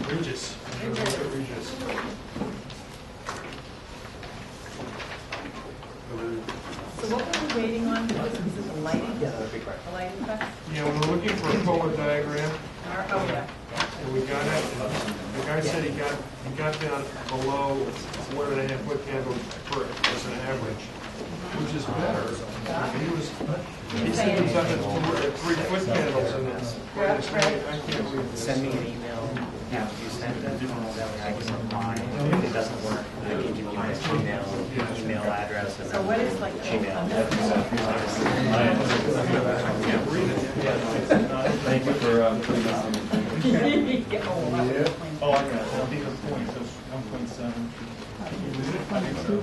Regis. Regis. So what were we waiting on? Was it the lighting? Yeah, that'd be great. The lighting test? Yeah, we were looking for a color diagram. Oh, yeah. And we got it. The guy said he got down below 1.5 foot candles per as an average, which is better. He said he's up at 3 foot candles in this. I can't read this. Send me an email. Yeah, you send it. That way I can reply. If it doesn't work, I can give you my email address. And So what is like Gmail. Thank you for putting this on. Oh, I got it. That'll be the point. So 1.7. I think so.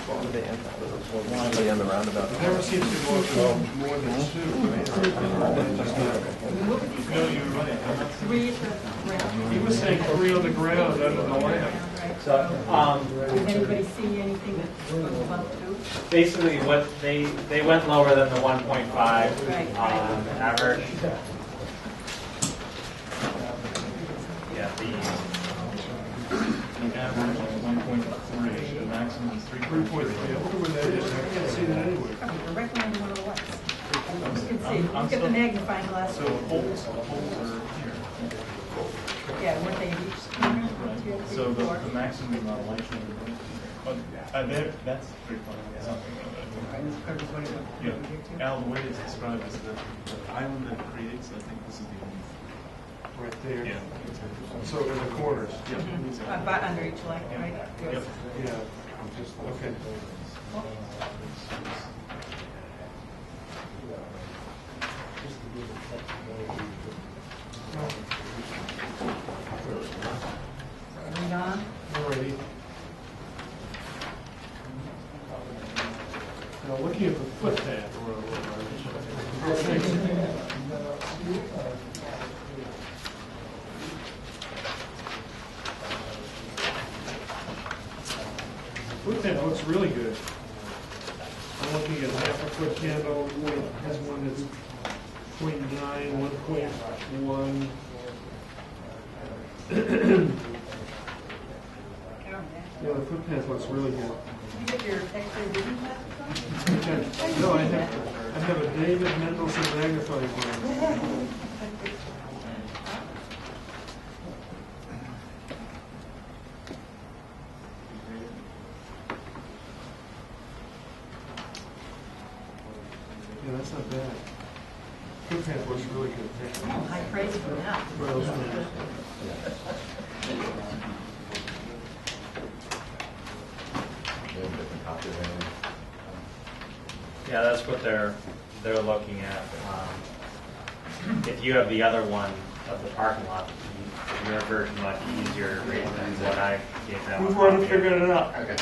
On the roundabout. It never seems to go more than 2. No, you're right. 3 at the ground. He was saying 3 on the ground under the lamp. So, Does anybody see anything that goes above 2? basically, what they went lower than the 1.5 Right. average. Yeah, the average is 1.3. The maximum is 3.3. 3.3. I wonder where that is. I can't see that anywhere. Directly under one of the lights. You can see, look at the magnifying glass. So holes are here. Yeah, weren't they in each corner? Right. 2, 3, So 4. the maximum amount of light should be. That's 3.0. Yeah. Al, the way it's described is the island that it creates. I think this is the only. Right there. Yeah. So in the corners. Yeah. About under each light, right? Good. Yep. Yeah. Okay. Read on. Alrighty. Now looking at the footpath. Footpath looks really good. I'm looking at half a foot candle. Has one that's 0.9, 1.1. Yeah, the footpath looks really good. You get your X-ray vision glasses on? No, I have a David Mendelson magnifying glass. Yeah, that's not bad. Footpath looks really good. Oh, high praise for that. What else do we have? Yeah, that's what they're looking at. If you have the other one of the parking lot, your version much easier to read than what I gave them. We've already figured it out. Okay.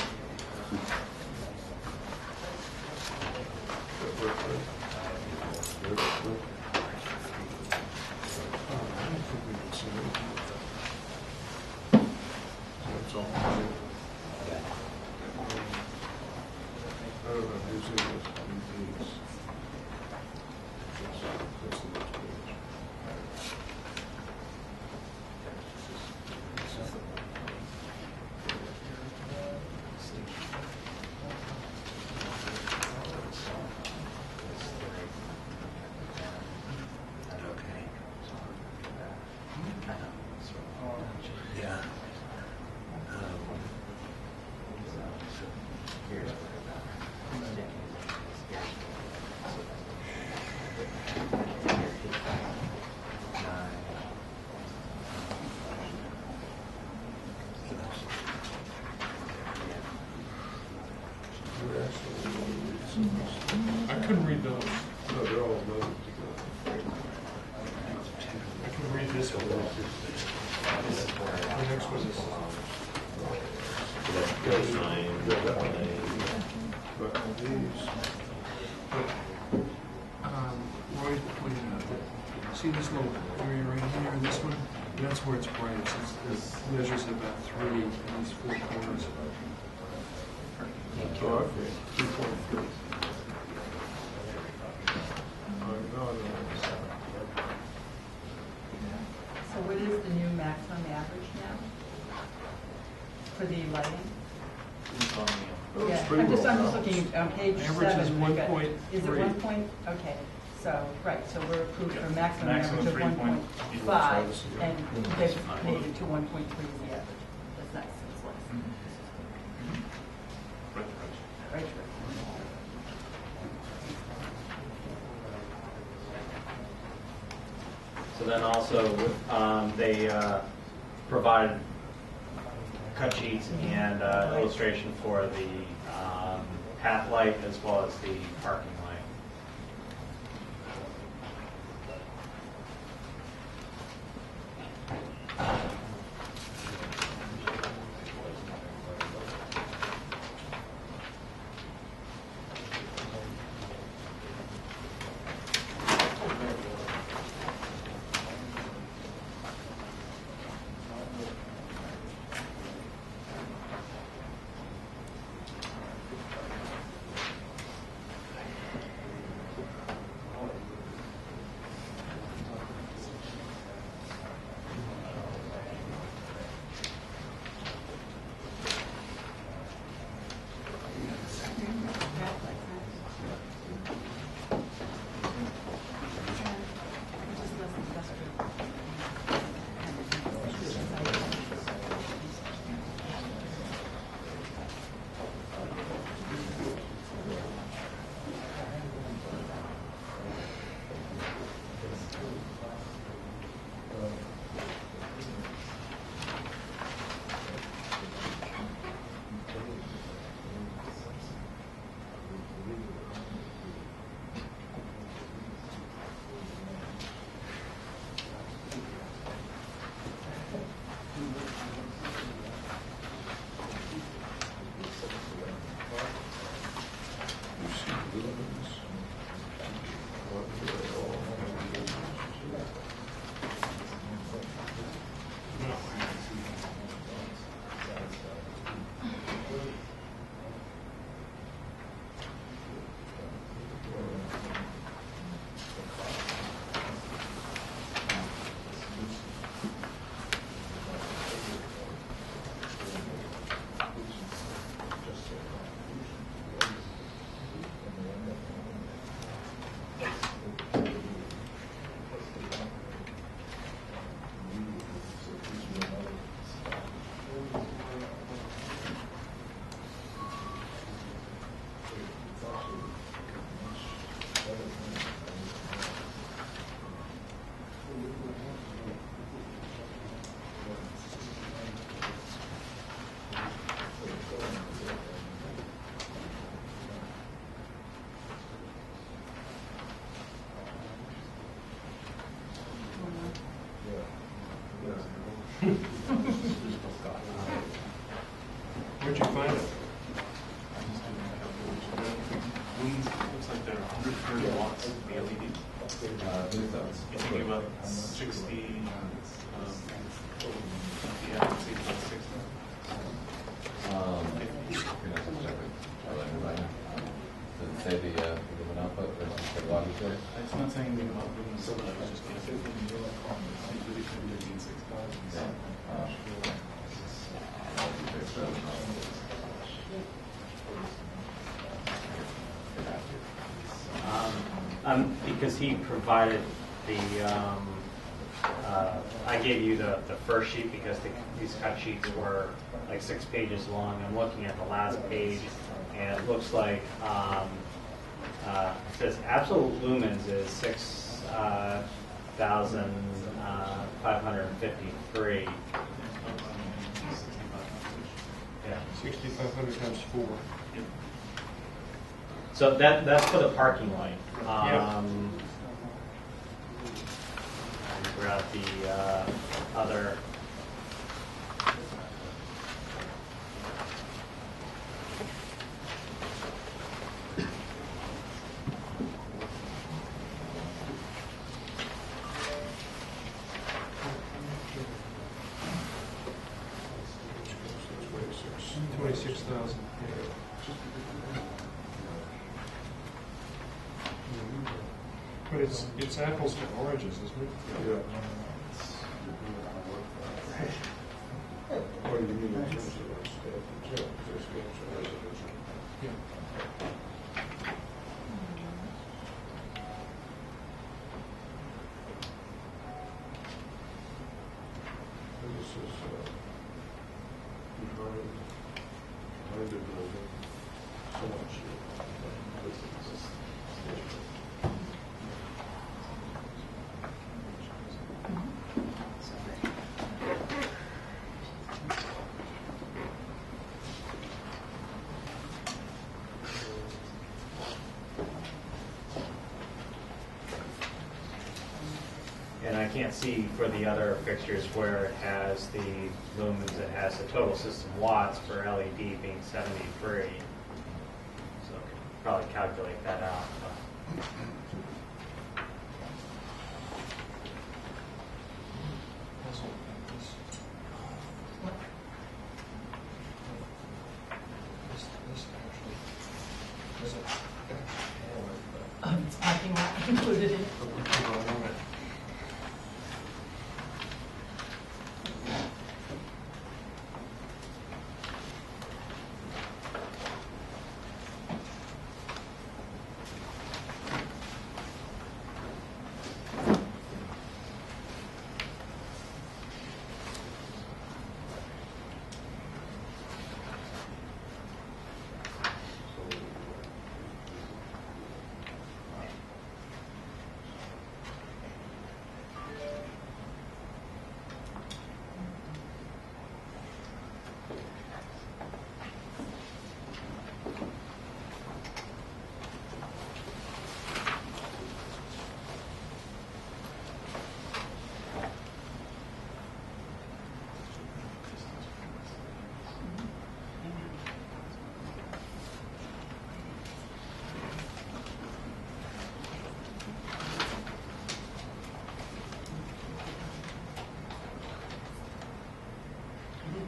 I couldn't read those. No, they're all those. I can read this one. The next one is. But these. Roy pointed out, see this little area right here, this one? That's where it's bright. It measures about 3 in these 4 corners. Oh, okay. 2.3. for the lighting? It's on the, Yeah, pretty I'm just well looking on page Average is 7. we've got- 1.3. Is it 1 point? Okay, so, right, so we're approved for maximum Maximum average of 3.5, 1.5, and they've made it to 1.3 is the average. That's nice, that's less. Right, right. So then also, they provided cut sheets and illustration for the path light as well as the parking light. Where'd you find it? looks like they're 130 watts of LED. You're thinking about 60, yeah, I'd say about 60. Does it say the lumen output versus the wattage there? It's not saying anything about moving so much, it's just going to fit in the usually should be 15.65. Yeah. Because he provided the, I gave you the first sheet because these cut sheets were like 6 pages long. I'm looking at the last page, and it looks like it says absolute lumens is 6,553. Yeah. 6,500 times 4. So that's for the parking light. Grab the other. $26,000. But it's apples to oranges, isn't it? Yeah. What do you mean in terms of Yeah. This is behind the building, so much. And I can't see for the other fixtures where it has the lumens, it has the total system watts for LED being 73. So probably calculate that out. But. It's parking lot included in it.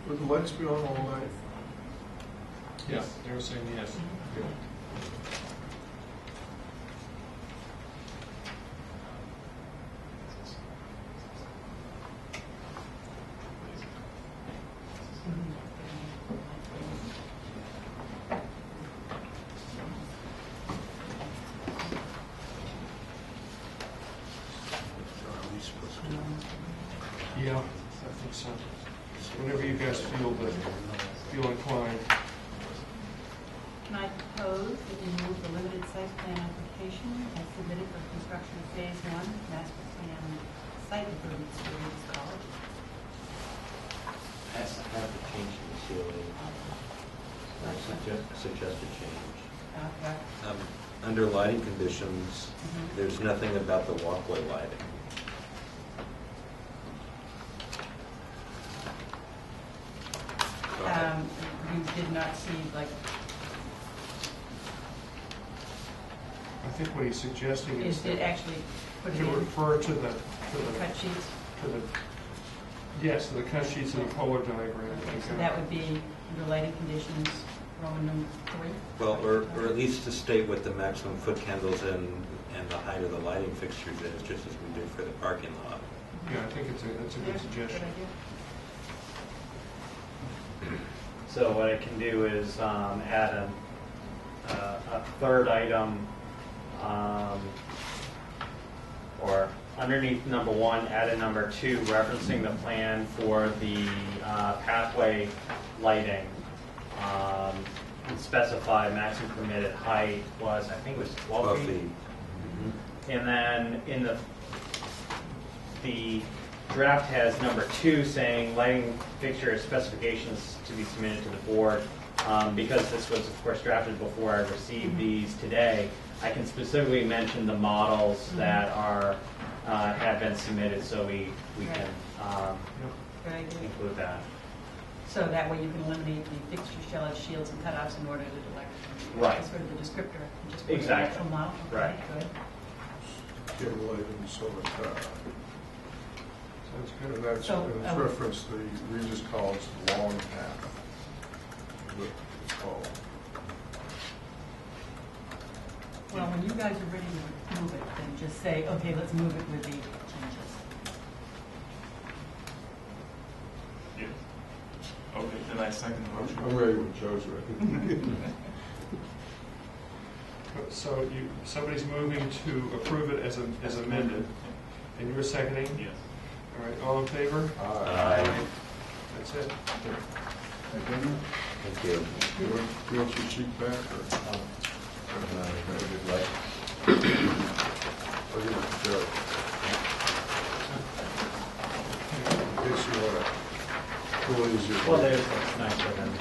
Would the lights be on all night? Yeah, they were saying yes. Yeah. Yeah, I think so. Whenever you guys feel inclined. Can I propose that we move the limited site plan application as submitted for construction of phase 1, master plan site improvements for Regis College? Has to have the change in the ceiling. Suggested change. Okay. Under lighting conditions, Mhm. there's nothing about the walkway lighting. You did not see, like, I think what he's suggesting is is it actually put it to in refer to the, cut sheets? yes, to the cut sheets and the color diagram. So that would be under lighting conditions, Roman number 3? Well, or at least to state what the maximum foot candles and the height of the lighting fixtures is, just as we did for the parking lot. Yeah, I think that's a good Yeah, suggestion. idea. So what I can do is add a third item, or underneath number 1, add a number 2 referencing the plan for the pathway lighting. And specify maximum permitted height was, I think it was 12 feet. And then in the draft has number 2 saying lighting fixture specifications to be submitted to the board. Because this was, of course, drafted before I received these today, I can specifically mention the models that are have been submitted, so we can Good idea. include that. So that way you can eliminate the fixture shell of shields and cutouts in order to elect. Right. Sort of the descriptor. And just put the Exactly. actual model. Okay, Right. Good. Give lighting so that, Sounds good. and that's, So, and it's referenced the Regis College long path. It's called. Well, when you guys are ready to move it, then just say, okay, let's move it with the changes. Yeah. Okay, then I I second the motion. I'm ready when Joe's ready. So somebody's moving to approve it as amended, and you're seconding? Yes. All right, all in favor? Aye. That's it. Thank you. You want your sheet back, or? If you'd like. Or give it to Joe? In case you want to, who is your? Well, there's, it's nicer than,